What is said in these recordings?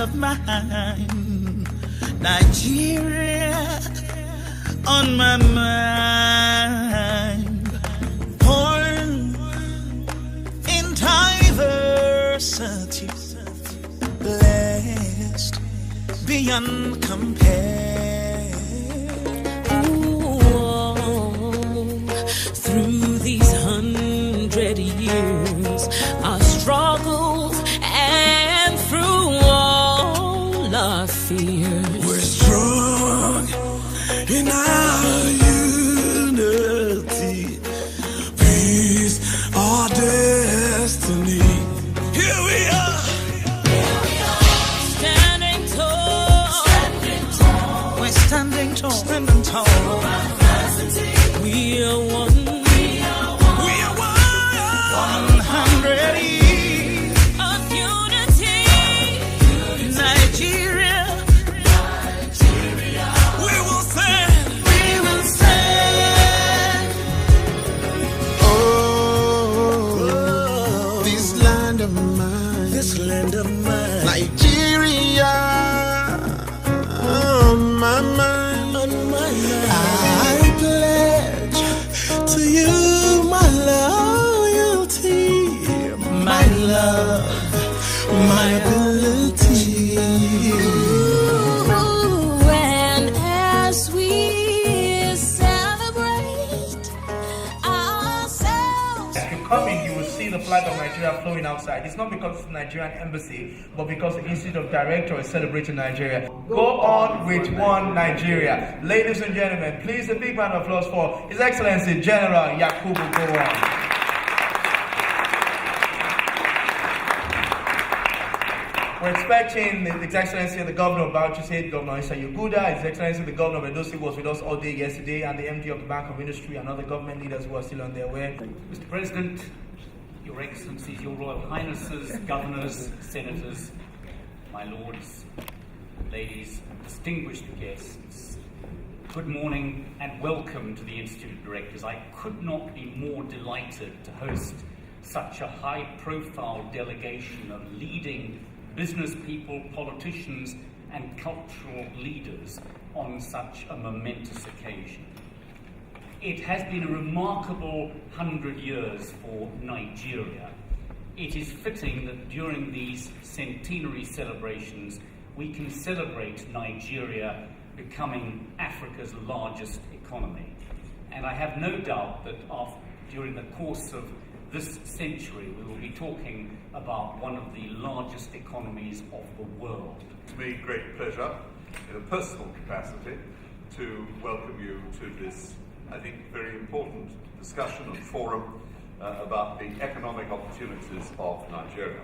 of mine. Nigeria on my mind. Born in diversity, blessed beyond compare. Ooh, through these 100 years, our struggles and through all our fears, we're strong in our unity. Peace, our destiny. Here we are. standing tall. We're standing tall. Standing tall. We are one. We are 100 years Of unity. Nigeria. We will stand. We will stand. Oh, this land of mine. This land of mine. Nigeria. On my mind. On my mind. I pledge to you my loyalty, my love, my ability. Ooh, and as we celebrate ourselves. If you come in, you will see the flag of Nigeria flowing outside. It's not because it's the Nigerian embassy, but because the Institute of Directors is celebrating Nigeria. Go on with one Nigeria. Ladies and gentlemen, please a big round of applause for His Excellency General Yakubu Gowon. We're expecting His Excellency the Governor of Bauchi State, Governor Yuguda, His Excellency the Governor of Edo State was with us all day yesterday, and the MD of the Bank of Industry and other government leaders who are still on their way. Mr. President, Your Excellencies, Your Royal Highnesses, Governors, Senators, my Lords, ladies, distinguished guests, good morning and welcome to the Institute of Directors. I could not be more delighted to host such a high-profile delegation of leading business people, politicians, and cultural leaders on such a momentous occasion. It has been a remarkable 100 years for Nigeria. It is fitting that during these centenary celebrations, we can celebrate Nigeria becoming Africa's largest economy. And I have no doubt that during the course of this century, we will be talking about one of the largest economies of the world. It's me great pleasure, in a personal capacity, to welcome you to this, I think, very important discussion and forum about the economic opportunities of Nigeria.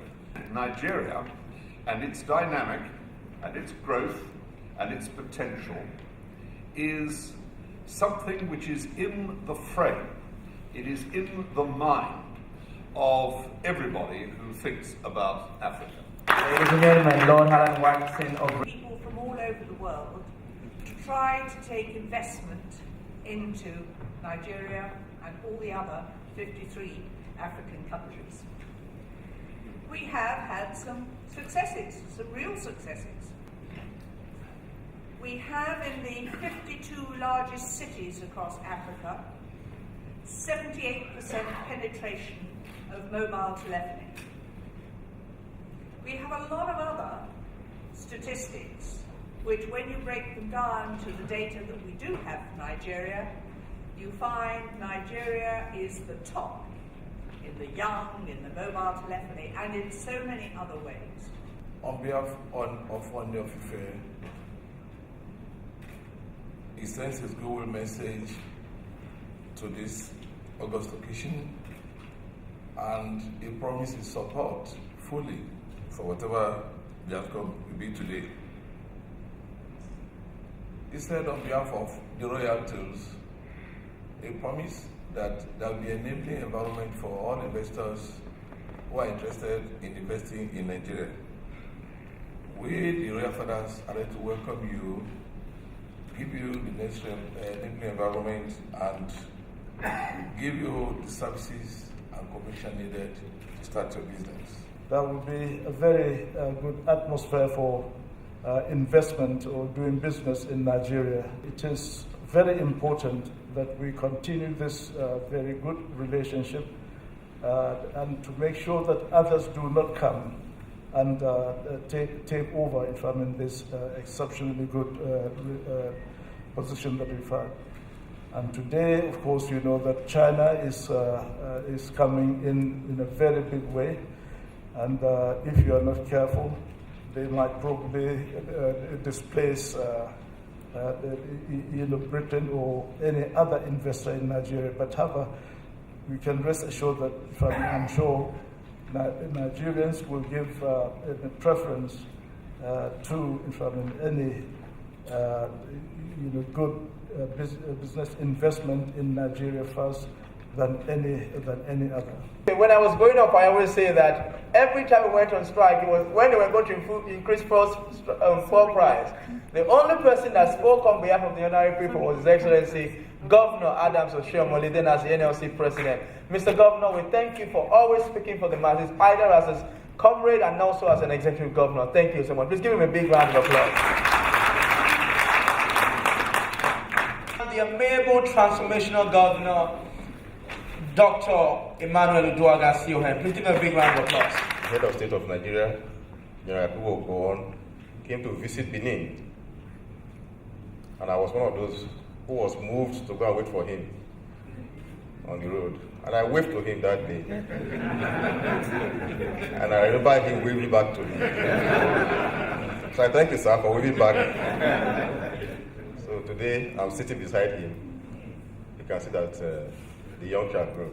Nigeria and its dynamic and its growth and its potential is something which is in the frame, it is in the mind of everybody who thinks about Africa. Ladies and gentlemen, Lord Alan Watson of People from all over the world try to take investment into Nigeria and all the other 53 African countries. We have had some successes, some real successes. We have in the 52 largest cities across Africa 78% penetration of mobile telephony. We have a lot of other statistics which, when you break them down to the data that we do have from Nigeria, you find Nigeria is the top in the young, in the mobile telephony, and in so many other ways. On behalf of One of Ife, he sends his Google message to this August occasion, and he promises support fully for whatever the outcome will be today. He said on behalf of the royalties, he promised that there will be an enabling environment for all investors who are interested in investing in Nigeria. We, the royal fathers, are ready to welcome you, give you the necessary enabling environment, and give you the services and cooperation needed to start your business. there will be a very good atmosphere for investment or doing business in Nigeria. It is very important that we continue this very good relationship and to make sure that others do not come and take over in this exceptionally good position that we've had. And today, of course, you know that China is coming in a very big way, and if you are not careful, they might probably displace Britain or any other investor in Nigeria. But however, we can rest assured that I'm sure Nigerians will give a preference to any good business investment in Nigeria first than any other. When I was growing up, I always say that every time we went on strike, it was when they were going to increase fuel price. The only person that spoke on behalf of the ordinary people was His Excellency Governor Adams Oshiomole, then as the NLC president. Mr. Governor, we thank you for always speaking for the masses, either as a comrade and also as an executive governor. Thank you so much. Please give him a big round of applause. The amiable transformational governor, Dr. Emmanuel Uduaghan, CON. Please give him a big round of applause. Head of State of Nigeria, General Yakubu Gowon, came to visit Benin. And I was one of those who was moved to go and wait for him on the road. And I waved to him that day. And I remember him waving back to me. So I thank you, sir, for waving back. So today, I'm sitting beside him. You can see that the young child grew.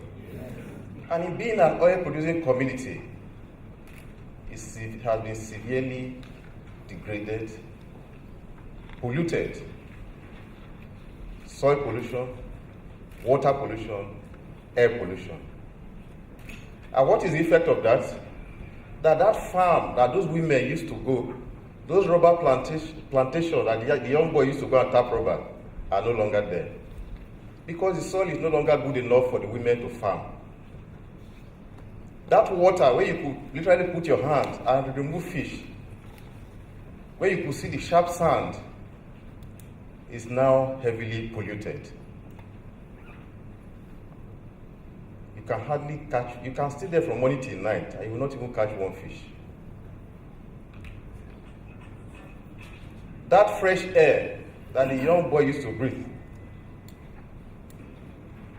And in being an oil-producing community, it has been severely degraded, polluted. Soil pollution, water pollution, air pollution. And what is the effect of that? That farm that those women used to go, those rubber plantations that the young boy used to go and tap rubber are no longer there. Because the soil is no longer good enough for the women to farm. That water where you could literally put your hand and remove fish, where you could see the sharp sand, is now heavily polluted. You can hardly catch, you can stay there from morning till night and you will not even catch one fish. That fresh air that the young boy used to breathe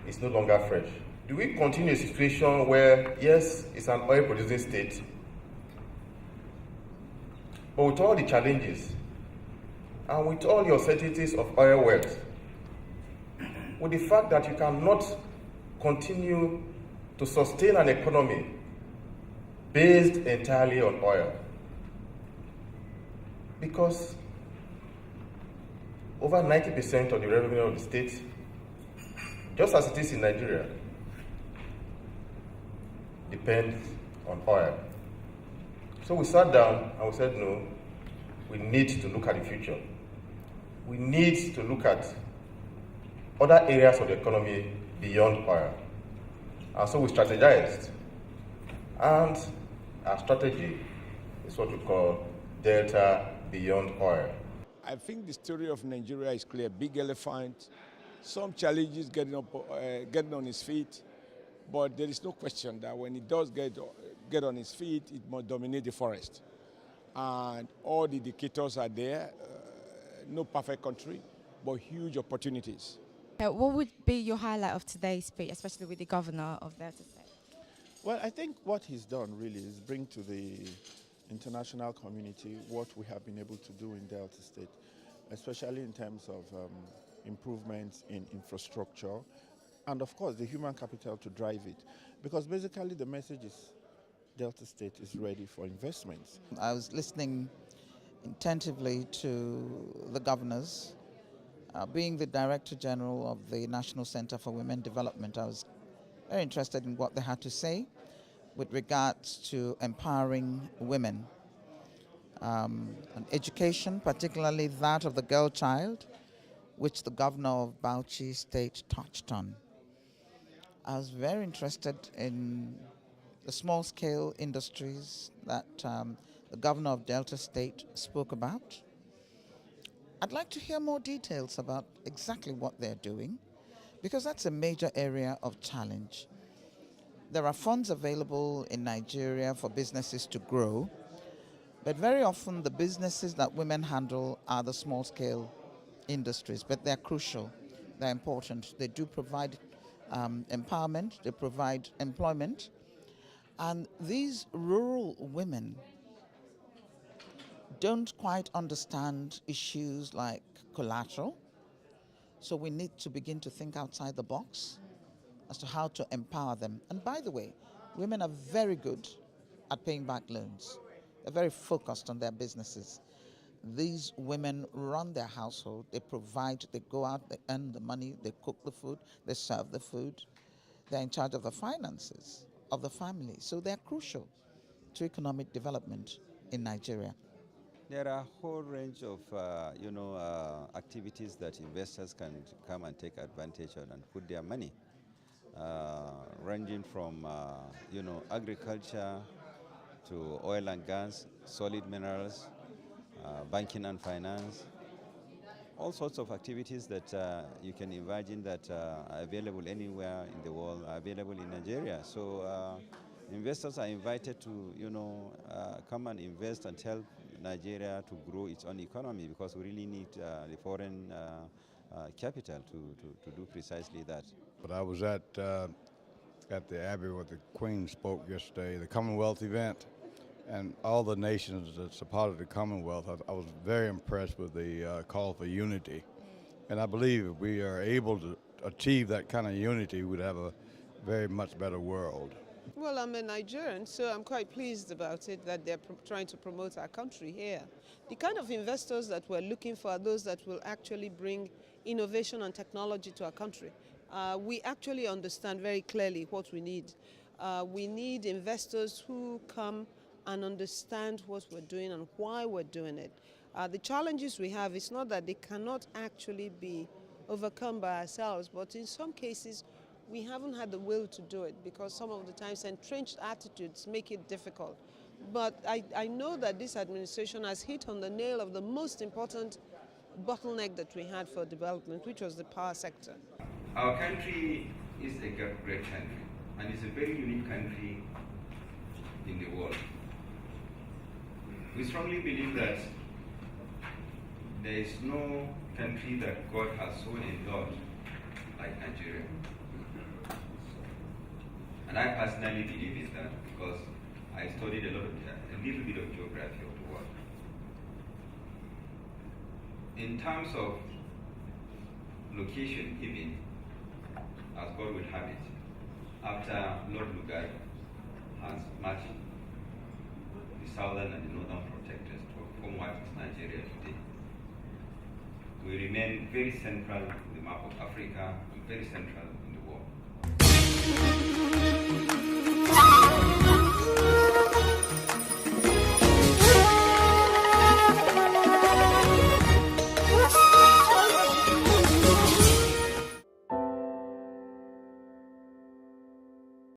is no longer fresh. Do we continue a situation where, yes, it's an oil-producing state, but with all the challenges and with all your certainties of oil wealth, with the fact that you cannot continue to sustain an economy based entirely on oil? Because over 90% of the revenue of the state, just as it is in Nigeria, depends on oil. So we sat down and we said, no, we need to look at the future. We need to look at other areas of the economy beyond oil. And so we strategized. And our strategy is what we call Delta Beyond Oil. I think the story of Nigeria is clear. Big elephant, some challenges getting on his feet, but there is no question that when he does get on his feet, it must dominate the forest. And all the indicators are there. No perfect country, but huge opportunities. What would be your highlight of today's speech, especially with the governor of Delta State? Well, I think what he's done really is bring to the international community what we have been able to do in Delta State, especially in terms of improvements in infrastructure and, of course, the human capital to drive it. Because basically the message is Delta State is ready for investments. I was listening attentively to the governors. Being the Director General of the National Center for Women Development, I was very interested in what they had to say with regards to empowering women and education, particularly that of the girl child, which the governor of Bauchi State touched on. I was very interested in the small-scale industries that the governor of Delta State spoke about. I'd like to hear more details about exactly what they're doing, because that's a major area of challenge. There are funds available in Nigeria for businesses to grow, but very often the businesses that women handle are the small-scale industries, but they're crucial, they're important. They do provide empowerment, they provide employment, and these rural women don't quite understand issues like collateral, so we need to begin to think outside the box as to how to empower them. And by the way, women are very good at paying back loans. They're very focused on their businesses. These women run their household, they provide, they go out, they earn the money, they cook the food, they serve the food. They're in charge of the finances of the family. So they're crucial to economic development in Nigeria. There are a whole range of activities that investors can come and take advantage of and put their money, ranging from agriculture to oil and gas, solid minerals, banking and finance, all sorts of activities that you can imagine that are available anywhere in the world are available in Nigeria. So investors are invited to come and invest and help Nigeria to grow its own economy, because we really need the foreign capital to do precisely that. But I was at the Abbey where the Queen spoke yesterday, the Commonwealth event, and all the nations that's a part of the Commonwealth. I was very impressed with the call for unity. And I believe if we are able to achieve that kind of unity, we'd have a very much better world. Well, I'm a Nigerian, so I'm quite pleased about it that they're trying to promote our country here. The kind of investors that we're looking for are those that will actually bring innovation and technology to our country. We actually understand very clearly what we need. We need investors who come and understand what we're doing and why we're doing it. The challenges we have is not that they cannot actually be overcome by ourselves, but in some cases we haven't had the will to do it because some of the times entrenched attitudes make it difficult. But I know that this administration has hit on the nail of the most important bottleneck that we had for development, which was the power sector. Our country is a great country, and it's a very unique country in the world. We strongly believe that there is no country that God has so endowed like Nigeria. And I personally believe in that because I studied a little bit of geography of the world. In terms of location, even as God would have it, after Lord Yuguda has matched the southern and the northern protectors to form what is Nigeria today, we remain very central in the map of Africa and very central in the world.